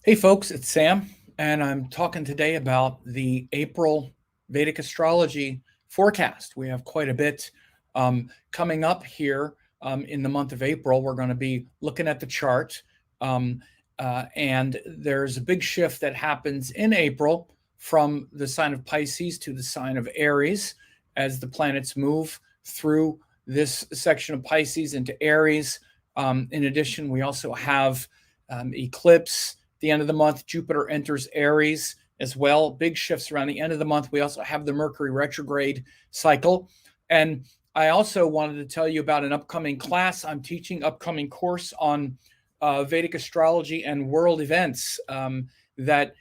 Hey folks, it's Sam, and I'm talking today about the April Vedic Astrology forecast. We have quite a bit coming up here in the month of April. We're going to be looking at the chart, and there's a big shift that happens in April from the sign of Pisces to the sign of Aries as the planets move through this section of Pisces into Aries. In addition, we also have eclipse. The end of the month, Jupiter enters Aries as well. Big shifts around the end of the month. We also have the Mercury Retrograde cycle. And I also wanted to tell you about an upcoming class. I'm teaching upcoming course on Vedic astrology and world events that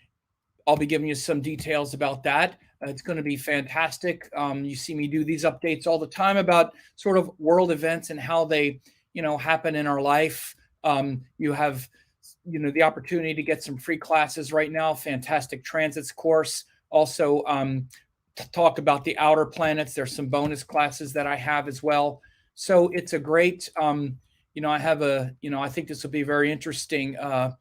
I'll be giving you some details about that. It's going to be fantastic. You see me do these updates all the time about sort of world events and how they, happen in our life. You have the opportunity to get some free classes right now, fantastic transits course. Also, to talk about the outer planets. There's some bonus classes that I have as well. So it's a great, I have I think this will be very interesting. A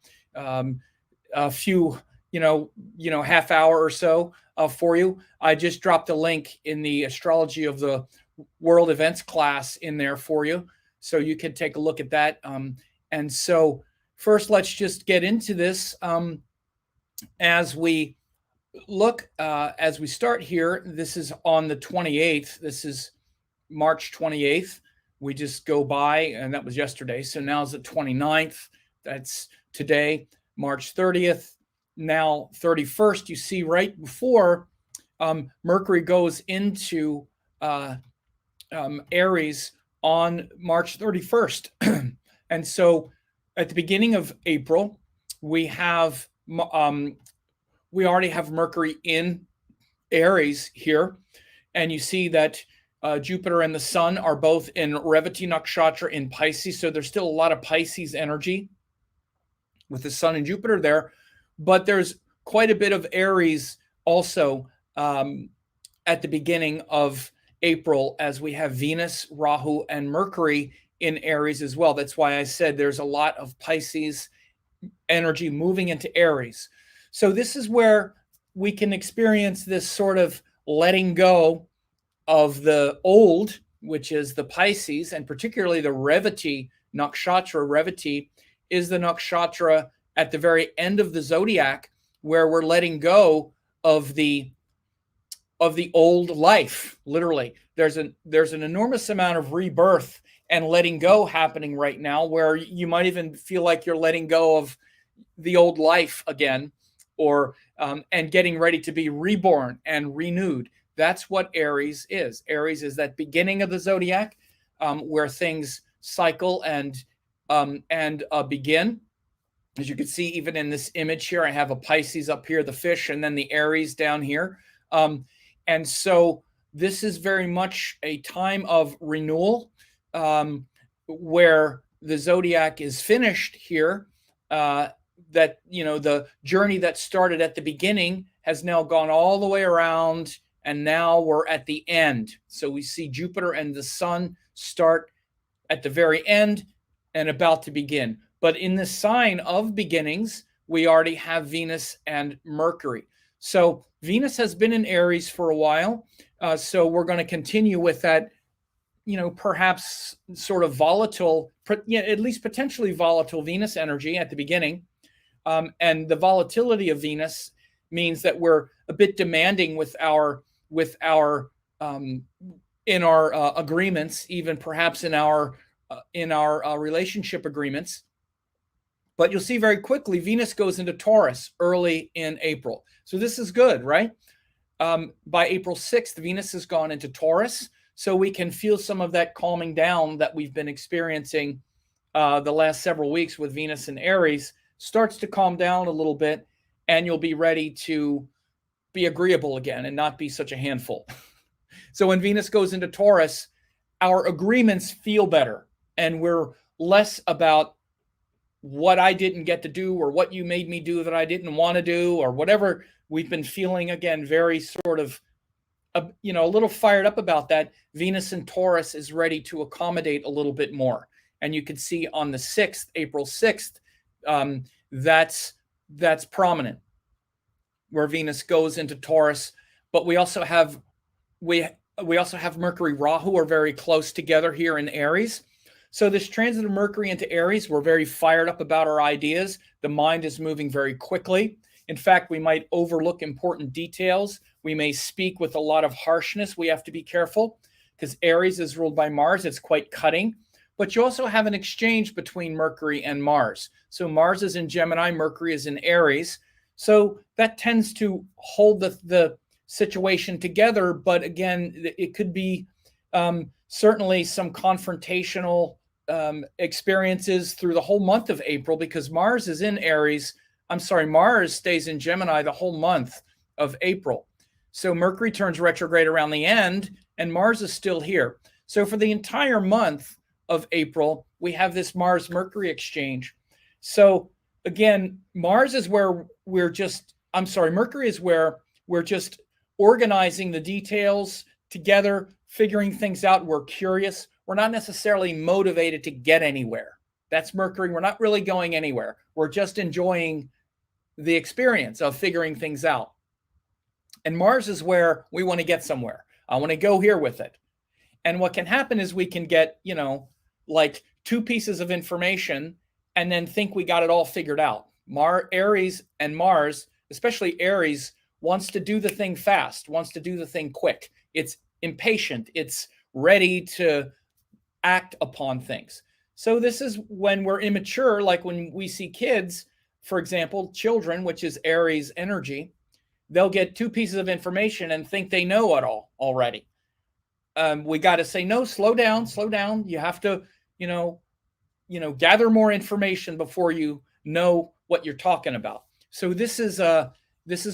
few, half hour or so for you. I just dropped a link in the astrology of the world events class in there for you. So you can take a look at that. And so, first, let's just get into this as we look, as we start here. This is on the 28th. This is March 28th. We just go by, and that was yesterday. So now is the 29th. That's today, March 30th. Now 31st, you see right before Mercury goes into Aries on March 31st. And so at the beginning of April, we already have Mercury in Aries here, and you see that Jupiter and the Sun are both in Revati Nakshatra in Pisces, so there's still a lot of Pisces energy with the Sun and Jupiter there, but there's quite a bit of Aries also at the beginning of April, as we have Venus, Rahu, and Mercury in Aries as well. That's why I said there's a lot of Pisces energy moving into Aries. So this is where we can experience this sort of letting go of the old, which is the Pisces, and particularly the Revati Nakshatra. Revati is the nakshatra at the very end of the zodiac, where we're letting go of the old life. Literally, there's an enormous amount of rebirth and letting go happening right now, where you might even feel like you're letting go of the old life again, or and getting ready to be reborn and renewed. That's what Aries is. Aries is that beginning of the zodiac where things cycle and begin. As you can see, even in this image here, I have a Pisces up here, the fish, and then the Aries down here. And so this is very much a time of renewal, where the zodiac is finished here. That, the journey that started at the beginning has now gone all the way around, and now we're at the end. So we see Jupiter and the Sun start at the very end and about to begin. But in the sign of beginnings, we already have Venus and Mercury. So Venus has been in Aries for a while. So we're going to continue with that, perhaps sort of volatile, at least potentially volatile Venus energy at the beginning. And the volatility of Venus means that we're a bit demanding with our in our agreements, even perhaps in our relationship agreements. But you'll see very quickly, Venus goes into Taurus early in April. So this is good, right? By April 6th, Venus has gone into Taurus. So we can feel some of that calming down that we've been experiencing the last several weeks with Venus and Aries starts to calm down a little bit, and you'll be ready to be agreeable again and not be such a handful. So when Venus goes into Taurus, our agreements feel better, and we're less about what I didn't get to do or what you made me do that I didn't want to do or whatever. We've been feeling, again, very sort of, a little fired up about that. Venus in Taurus is ready to accommodate a little bit more. And you can see on the 6th, April 6th, that's that's prominent, where Venus goes into Taurus. But we also have Mercury Rahu are very close together here in Aries. So this transit of Mercury into Aries, we're very fired up about our ideas. The mind is moving very quickly. In fact, we might overlook important details. We may speak with a lot of harshness. We have to be careful because Aries is ruled by Mars. It's quite cutting. But you also have an exchange between Mercury and Mars. So Mars is in Gemini, Mercury is in Aries. So that tends to hold the situation together. But again, it could be certainly some confrontational experiences through the whole month of April, because Mars is in Aries. Mars stays in Gemini the whole month of April. So Mercury turns retrograde around the end and Mars is still here. So for the entire month of April, we have this Mars-Mercury exchange. So again, Mercury is where we're just organizing the details together, figuring things out. We're curious. We're not necessarily motivated to get anywhere. That's Mercury. We're not really going anywhere. We're just enjoying the experience of figuring things out. And Mars is where we want to get somewhere. I want to go here with it. And what can happen is we can get, like 2 pieces of information and then think we got it all figured out. Aries and Mars, especially Aries, wants to do the thing fast, wants to do the thing quick. It's impatient. It's ready to act upon things. So this is when we're immature, like when we see kids, for example, children, which is Aries energy, they'll get 2 pieces of information and think they know it all already. We got to say, no, slow down. You have to, gather more information before you know what you're talking about. So this is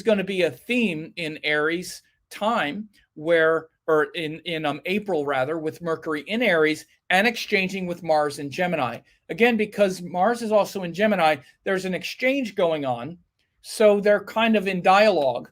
going to be a theme in Aries time in April rather, with Mercury in Aries and exchanging with Mars in Gemini. Again, because Mars is also in Gemini, there's an exchange going on. So they're kind of in dialogue.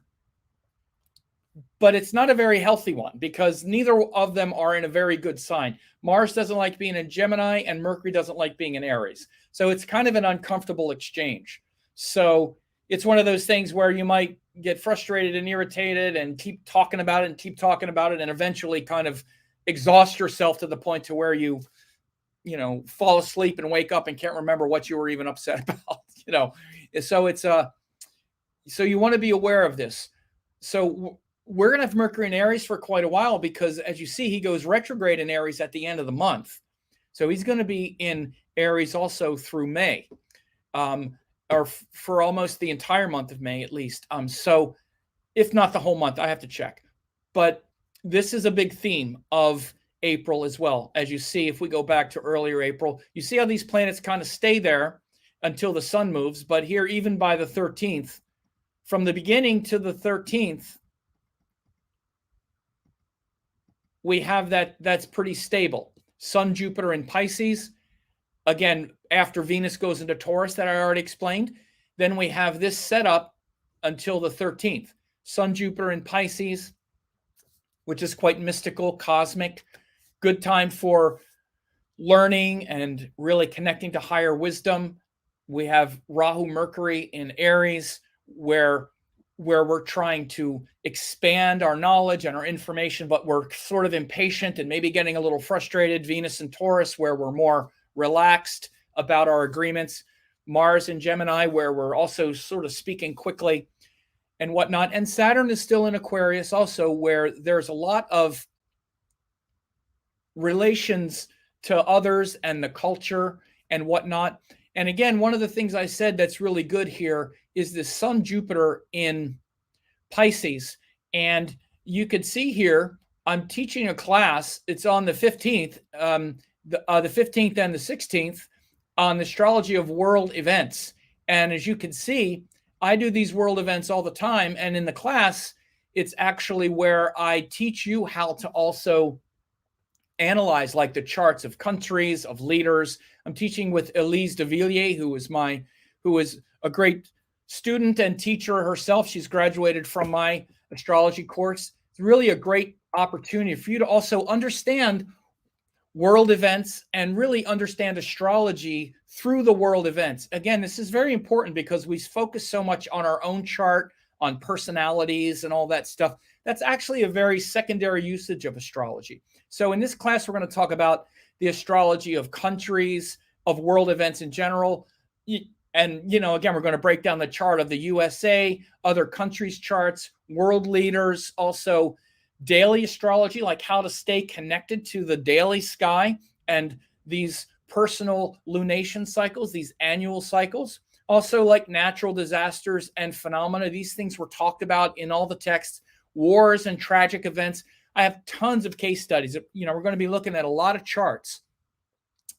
But it's not a very healthy one because neither of them are in a very good sign. Mars doesn't like being in Gemini and Mercury doesn't like being in Aries. So it's kind of an uncomfortable exchange. So it's one of those things where you might get frustrated and irritated and keep talking about it and eventually kind of exhaust yourself to the point to where you fall asleep and wake up and can't remember what you were even upset about. So so you want to be aware of this. So we're going to have Mercury in Aries for quite a while because, as you see, he goes retrograde in Aries at the end of the month. So he's going to be in Aries also through May, or for almost the entire month of May at least. So if not the whole month, I have to check. But this is a big theme of April as well. As you see, if we go back to earlier April, you see how these planets kind of stay there until the sun moves. But here, even by the 13th, from the beginning to the 13th, we have that's pretty stable. Sun, Jupiter in Pisces. Again, after Venus goes into Taurus that I already explained, then we have this setup until the 13th. Sun, Jupiter in Pisces, which is quite mystical, cosmic. Good time for learning and really connecting to higher wisdom. We have Rahu, Mercury in Aries, where we're trying to expand our knowledge and our information, but we're sort of impatient and maybe getting a little frustrated. Venus and Taurus, where we're more relaxed about our agreements. Mars in Gemini, where we're also sort of speaking quickly and whatnot. And Saturn is still in Aquarius also, where there's a lot of relations to others and the culture and whatnot. And again, one of the things I said that's really good here is the Sun Jupiter in Pisces. And you could see here, I'm teaching a class. It's on the 15th, the 15th and the 16th on the astrology of world events. And as you can see, I do these world events all the time. And in the class, it's actually where I teach you how to also analyze like the charts of countries, of leaders. I'm teaching with Elise de Villiers, who is a great student and teacher herself. She's graduated from my astrology course. It's really a great opportunity for you to also understand world events and really understand astrology through the world events. Again, this is very important because we focus so much on our own chart, on personalities and all that stuff. That's actually a very secondary usage of astrology. So in this class, we're going to talk about the astrology of countries, of world events in general. And, again, we're going to break down the chart of the USA, other countries' charts, world leaders, also daily astrology, like how to stay connected to the daily sky and these personal lunation cycles, these annual cycles. Also, like natural disasters and phenomena. These things were talked about in all the texts, wars and tragic events. I have tons of case studies. We're going to be looking at a lot of charts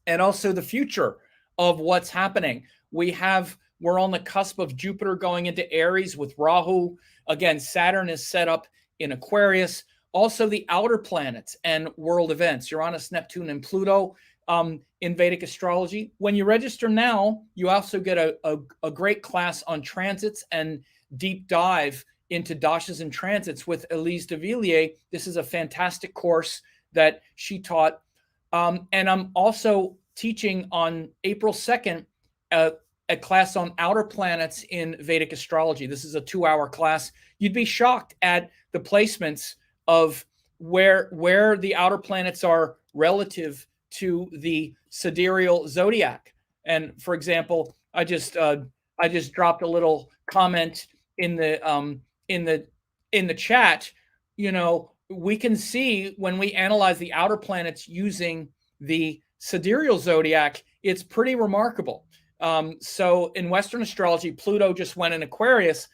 and also the future of what's happening. We're on the cusp of Jupiter going into Aries with Rahu. Again, Saturn is set up in Aquarius. Also, the outer planets and world events, Uranus, Neptune, and Pluto. In Vedic astrology. When you register now, you also get a great class on transits and deep dive into dashas and transits with Elise de Villiers. This is a fantastic course that she taught. And I'm also teaching on April 2nd a class on outer planets in Vedic astrology. This is a 2-hour class. You'd be shocked at the placements of where the outer planets are relative to the sidereal zodiac. And for example, I just dropped a little comment in the chat. We can see when we analyze the outer planets using the sidereal zodiac, it's pretty remarkable. So in Western astrology, Pluto just went in Aquarius,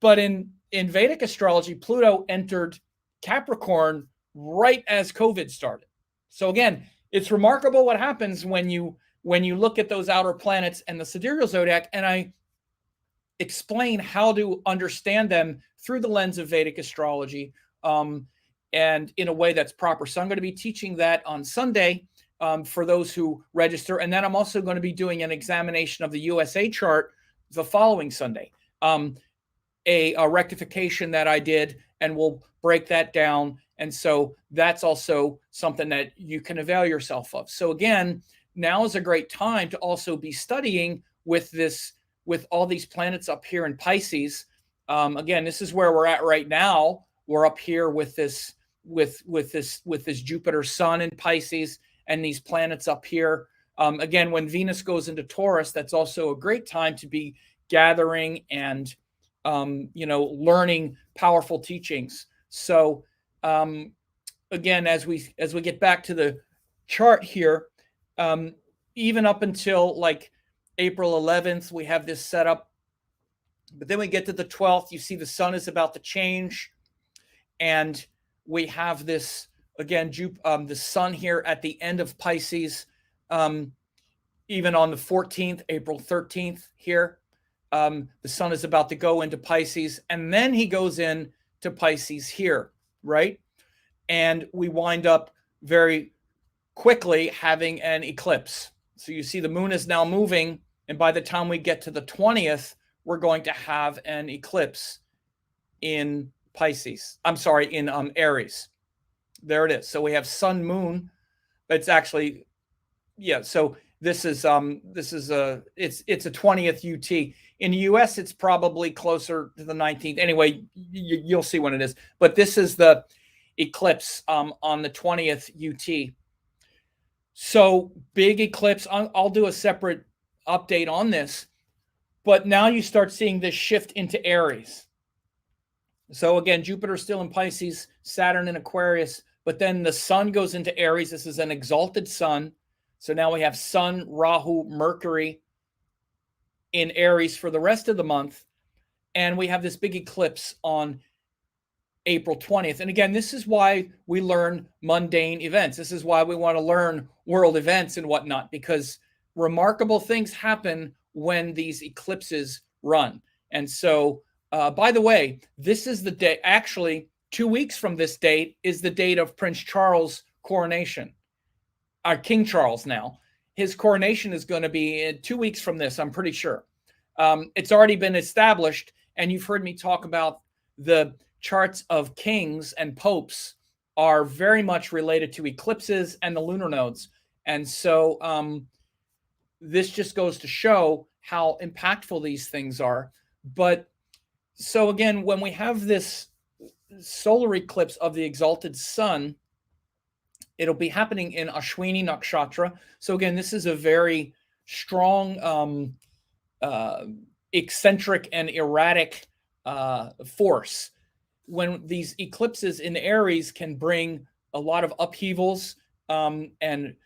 but in Vedic astrology, Pluto entered Capricorn right as COVID started. So again, it's remarkable what happens when you look at those outer planets and the sidereal zodiac, and I explain how to understand them through the lens of Vedic astrology, and in a way that's proper. So I'm going to be teaching that on Sunday for those who register, and then I'm also going to be doing an examination of the USA chart the following Sunday, a rectification that I did, and we'll break that down. And so that's also something that you can avail yourself of. So again, now is a great time to also be studying with all these planets up here in Pisces. Again, this is where we're at right now. We're up here with this Jupiter Sun in Pisces and these planets up here. Again, when Venus goes into Taurus, that's also a great time to be gathering and learning powerful teachings. So again, as we get back to the chart here, even up until like April 11th, we have this set up. But then we get to the 12th, you see the sun is about to change. And we have this, again, the sun here at the end of Pisces, even on the 14th, April 13th here. The sun is about to go into Pisces, and then he goes in to Pisces here, right? And we wind up very quickly having an eclipse. So you see the moon is now moving, and by the time we get to the 20th, we're going to have an eclipse in Pisces. I'm sorry, in Aries. There it is. So we have sun moon. It's actually, yeah. So this is it's a 20th UT. In the US, it's probably closer to the 19th. Anyway, you'll see when it is. But this is the eclipse on the 20th UT. So big eclipse. I'll do a separate update on this. But now you start seeing this shift into Aries. So again, Jupiter still in Pisces, Saturn in Aquarius, but then the sun goes into Aries. This is an exalted sun. So now we have Sun, Rahu, Mercury in Aries for the rest of the month. And we have this big eclipse on April 20th. And again, this is why we learn mundane events. This is why we want to learn world events and whatnot, because remarkable things happen when these eclipses run. And so, by the way, this is the day, actually, 2 weeks from this date is the date of Prince Charles' coronation. King Charles now. His coronation is going to be 2 weeks from this, I'm pretty sure. It's already been established, and you've heard me talk about the charts of kings and popes are very much related to eclipses and the lunar nodes. And so this just goes to show how impactful these things are. But so again, when we have this solar eclipse of the exalted sun, it'll be happening in Ashwini Nakshatra. So again, this is a very strong, eccentric and erratic force. When these eclipses in Aries can bring a lot of upheavals and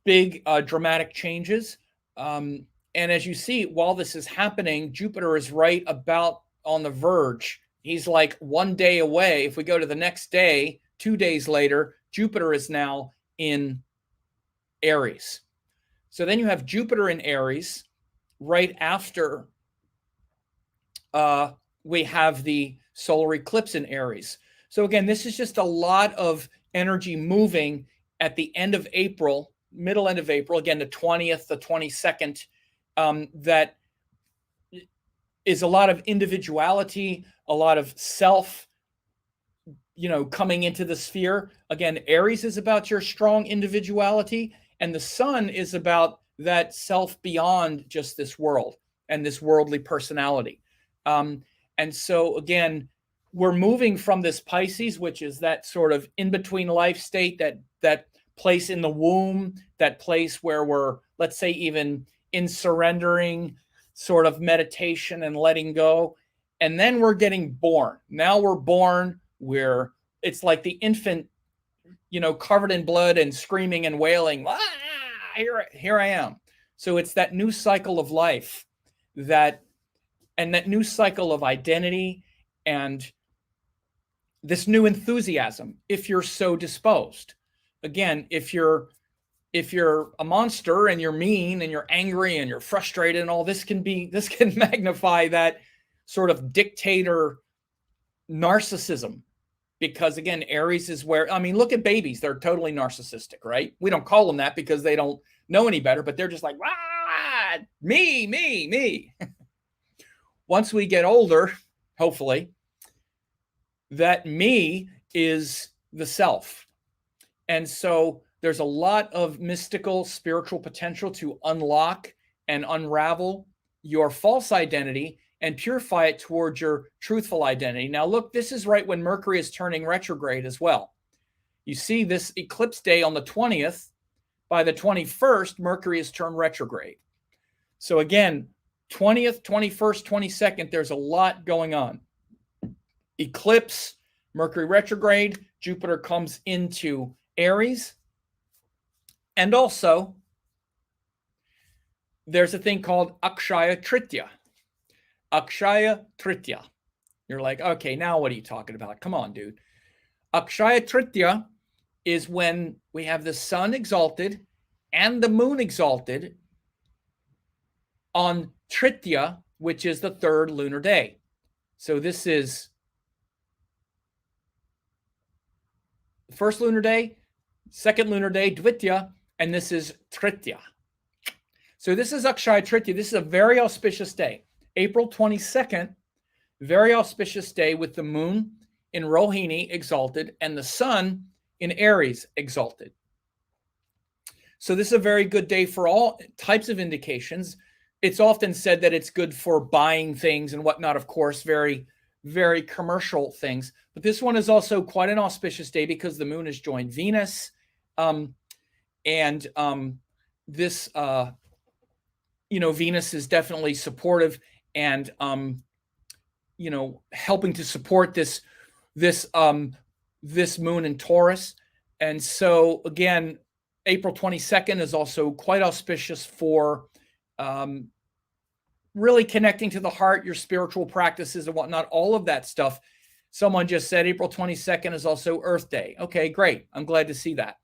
big dramatic changes. And as you see, while this is happening, Jupiter is right about on the verge. He's like 1 day away. If we go to the next day, 2 days later, Jupiter is now in Aries. So then you have Jupiter in Aries right after we have the solar eclipse in Aries. So again, this is just a lot of energy moving at the end of April, middle end of April, again, the 20th, the 22nd, that is a lot of individuality, a lot of self, coming into the sphere. Again, Aries is about your strong individuality, and the sun is about that self beyond just this world and this worldly personality. And so again, we're moving from this Pisces, which is that sort of in-between life state, that place in the womb, that place where we're, let's say, even in surrendering, sort of meditation and letting go. And then we're getting born. Now we're born, it's like the infant, covered in blood and screaming and wailing, here I am. So it's that new cycle of life, that new cycle of identity, and this new enthusiasm, if you're so disposed. Again, if you're a monster and you're mean and you're angry and you're frustrated and all, this can magnify that sort of dictator narcissism. Because again, Aries is where, look at babies. They're totally narcissistic, right? We don't call them that because they don't know any better, but they're just like, me. Once we get older, hopefully, that me is the self. And so there's a lot of mystical, spiritual potential to unlock and unravel your false identity and purify it towards your truthful identity. Now, look, this is right when Mercury is turning retrograde as well. You see this eclipse day on the 20th. By the 21st, Mercury is turned retrograde. So again, 20th, 21st, 22nd, there's a lot going on. Eclipse, Mercury retrograde, Jupiter comes into Aries. And also, there's a thing called Akshaya Tritiya. Akshaya Tritiya. You're like, okay, now what are you talking about? Come on, dude. Akshaya Tritiya is when we have the sun exalted and the moon exalted on Tritiya, which is the third lunar day. So this is the first lunar day, second lunar day, Dvitiya, and this is Tritiya. So this is Akshaya Tritiya. This is a very auspicious day. April 22nd, very auspicious day with the moon in Rohini exalted and the sun in Aries exalted. So this is a very good day for all types of indications. It's often said that it's good for buying things and whatnot, of course, very, very commercial things. But this one is also quite an auspicious day because the moon has joined Venus. This, Venus is definitely supportive and, helping to support this moon in Taurus. And so again, April 22nd is also quite auspicious for really connecting to the heart, your spiritual practices and whatnot, all of that stuff. Someone just said April 22nd is also Earth Day. Okay, great. I'm glad to see that.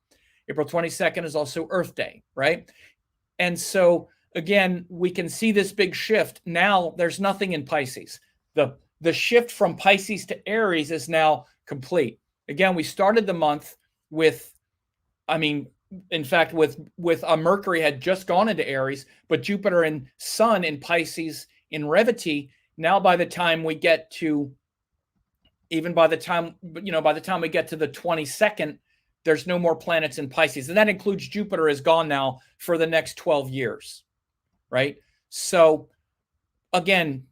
April 22nd is also Earth Day, right? And so again, we can see this big shift. Now there's nothing in Pisces. The shift from Pisces to Aries is now complete. Again, we started the month with, in fact, with Mercury had just gone into Aries, but Jupiter and Sun in Pisces in Revati. Now, by the time we get to, by the time we get to the 22nd, there's no more planets in Pisces. And that includes Jupiter is gone now for the next 12 years. right? So again,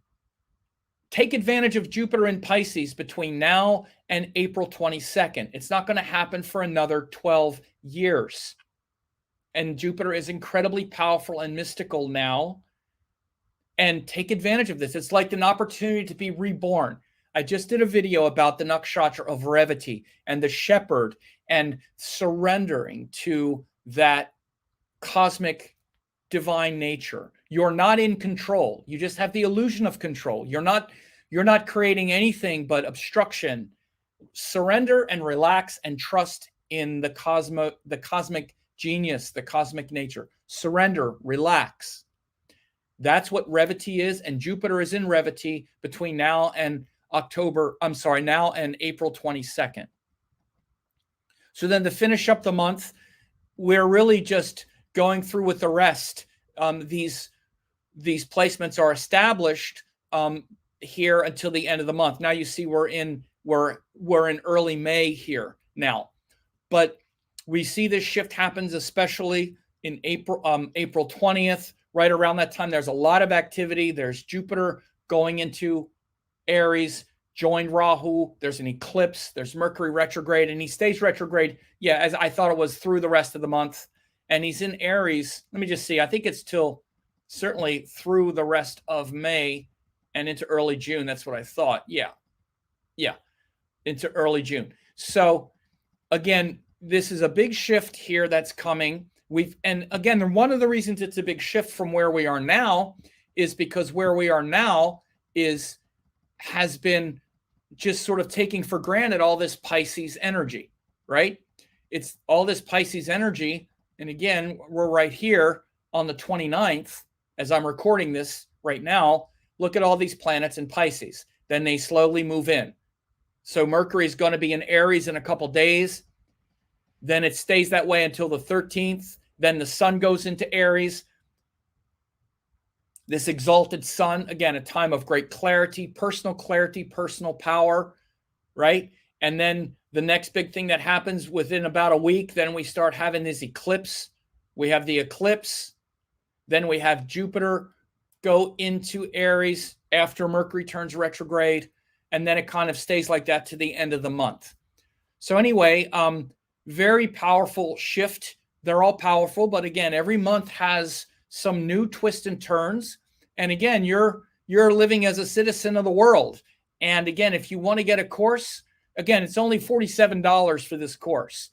take advantage of Jupiter in Pisces between now and April 22nd. It's not going to happen for another 12 years. And Jupiter is incredibly powerful and mystical now. And take advantage of this. It's like an opportunity to be reborn. I just did a video about the nakshatra of Revati and the shepherd and surrendering to that cosmic divine nature. You're not in control. You just have the illusion of control. You're not creating anything but obstruction. Surrender and relax and trust in the cosmic genius, the cosmic nature. Surrender, relax. That's what Revati is, and Jupiter is in Revati between now and now and April 22nd. So then to finish up the month, we're really just going through with the rest. These placements are established here until the end of the month. Now you see we're in early May here now, but we see this shift happens especially in April 20th. Right around that time, there's a lot of activity. There's Jupiter going into Aries, joined Rahu. There's an eclipse. There's Mercury retrograde, and he stays retrograde. Yeah, as I thought it was through the rest of the month. And he's in Aries. Let me just see. I think it's certainly through the rest of May and into early June. That's what I thought. Yeah, into early June. So again, this is a big shift here that's coming. And again, one of the reasons it's a big shift from where we are now is because where we are now has been just sort of taking for granted all this Pisces energy, right? It's all this Pisces energy. And again, we're right here on the 29th, as I'm recording this right now. Look at all these planets in Pisces. Then they slowly move in. So Mercury is going to be in Aries in a couple days. Then it stays that way until the 13th. Then the sun goes into Aries. This exalted sun, again, a time of great clarity, personal power, right? And then the next big thing that happens within about a week, then we start having this eclipse. We have the eclipse. Then we have Jupiter go into Aries after Mercury turns retrograde. And then it kind of stays like that to the end of the month. So anyway, very powerful shift. They're all powerful, but again, every month has some new twists and turns. And again, you're living as a citizen of the world. And again, if you want to get a course, again, it's only $47 for this course.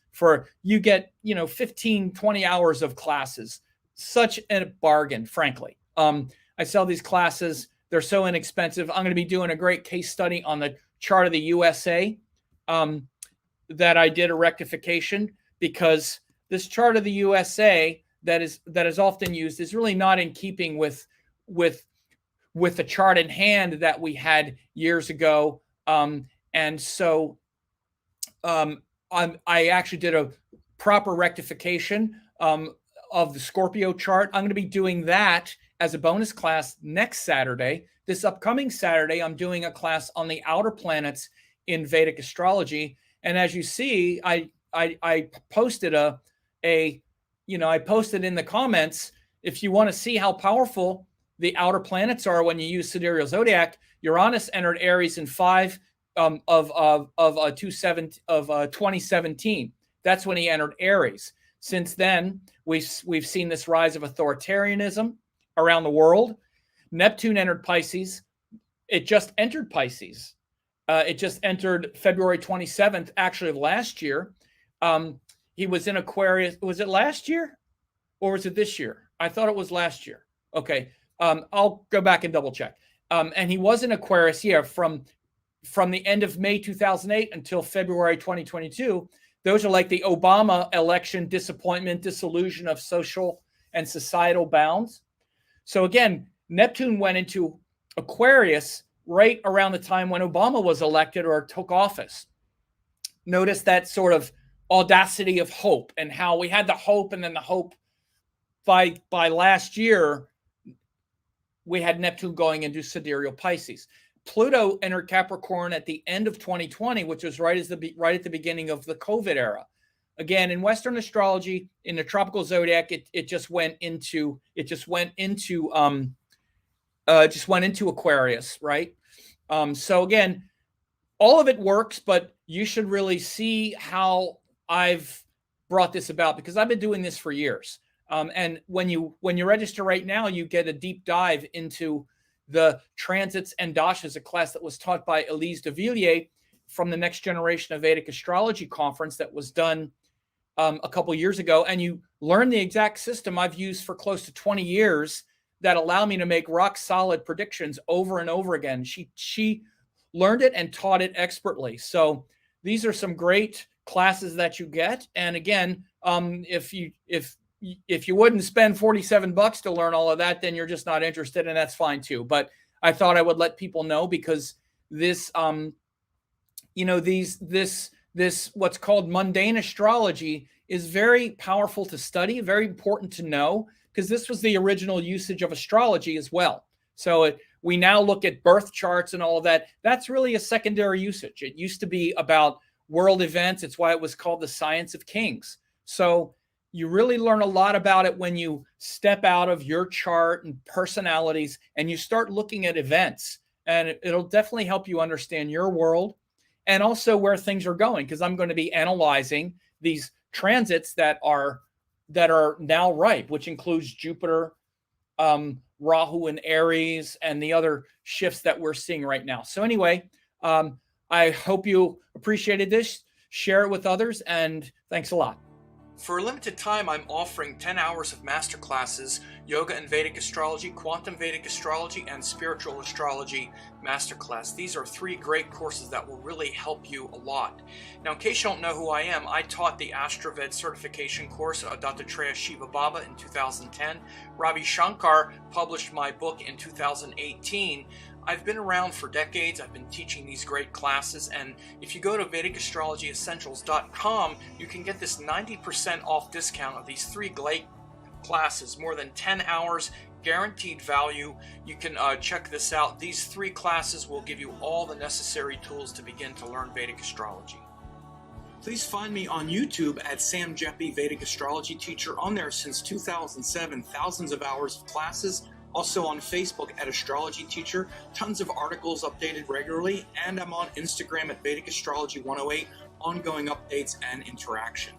You get 15, 20 hours of classes. Such a bargain, frankly. I sell these classes. They're so inexpensive. I'm going to be doing a great case study on the chart of the USA that I did a rectification, because this chart of the USA that is often used is really not in keeping with the chart in hand that we had years ago. And so I actually did a proper rectification of the Scorpio chart. I'm going to be doing that as a bonus class next Saturday. This upcoming Saturday, I'm doing a class on the outer planets in Vedic astrology. And as you see, I posted I posted in the comments, if you want to see how powerful the outer planets are when you use sidereal zodiac, Uranus entered Aries in 5 of 2017. That's when he entered Aries. Since then, we've seen this rise of authoritarianism around the world. Neptune entered Pisces. It just entered Pisces. It just entered February 27th, actually, of last year. He was in Aquarius. Was it last year or was it this year? I thought it was last year. Okay. I'll go back and double check. And he was in Aquarius, from the end of May 2008 until February 2022. Those are like the Obama election disappointment, disillusion of social and societal bounds. So again, Neptune went into Aquarius right around the time when Obama was elected or took office. Notice that sort of audacity of hope, and how we had the hope, and then the hope by last year, we had Neptune going into sidereal Pisces. Pluto entered Capricorn at the end of 2020, which was right at the beginning of the COVID era. again, in Western astrology, in the tropical zodiac, it just went into Aquarius, right? So again, all of it works, but you should really see how I've brought this about, because I've been doing this for years. And when you register right now, you get a deep dive into the transits and dashas, a class that was taught by Elise de Villiers from the Next Generation of Vedic Astrology conference that was done a couple years ago. And you learn the exact system I've used for close to 20 years that allow me to make rock solid predictions over and over again. She learned it and taught it expertly. So these are some great classes that you get. And again, if you wouldn't spend $47 to learn all of that, then you're just not interested, and that's fine too. But I thought I would let people know, because this, this what's called mundane astrology is very powerful to study, very important to know, because this was the original usage of astrology as well. So we now look at birth charts and all of that. That's really a secondary usage. It used to be about world events. It's why it was called the science of kings. So you really learn a lot about it when you step out of your chart and personalities and you start looking at events. And it'll definitely help you understand your world and also where things are going, because I'm going to be analyzing these transits that are now ripe, which includes Jupiter, Rahu and Aries, and the other shifts that we're seeing right now. So anyway, I hope you appreciated this. Share it with others, and thanks a lot. For a limited time, I'm offering 10 hours of masterclasses, Yoga and Vedic Astrology, Quantum Vedic Astrology, and Spiritual Astrology Masterclass. These are 3 great courses that will really help you a lot. Now, in case you don't know who I am, I taught the AstroVed certification course, Dattatreya Shiva Baba, in 2010. Ravi Shankar published my book in 2018. I've been around for decades. I've been teaching these great classes, and if you go to VedicAstrologyEssentials.com, you can get this 90% off discount of these 3 great classes, more than 10 hours, guaranteed value. You can check this out. These 3 classes will give you all the necessary tools to begin to learn Vedic astrology. Please find me on YouTube at Sam Jeppy, Vedic Astrology Teacher. On there since 2007, thousands of hours of classes. Also on Facebook at Astrology Teacher, tons of articles updated regularly, and I'm on Instagram at Vedic Astrology 108, ongoing updates and interaction.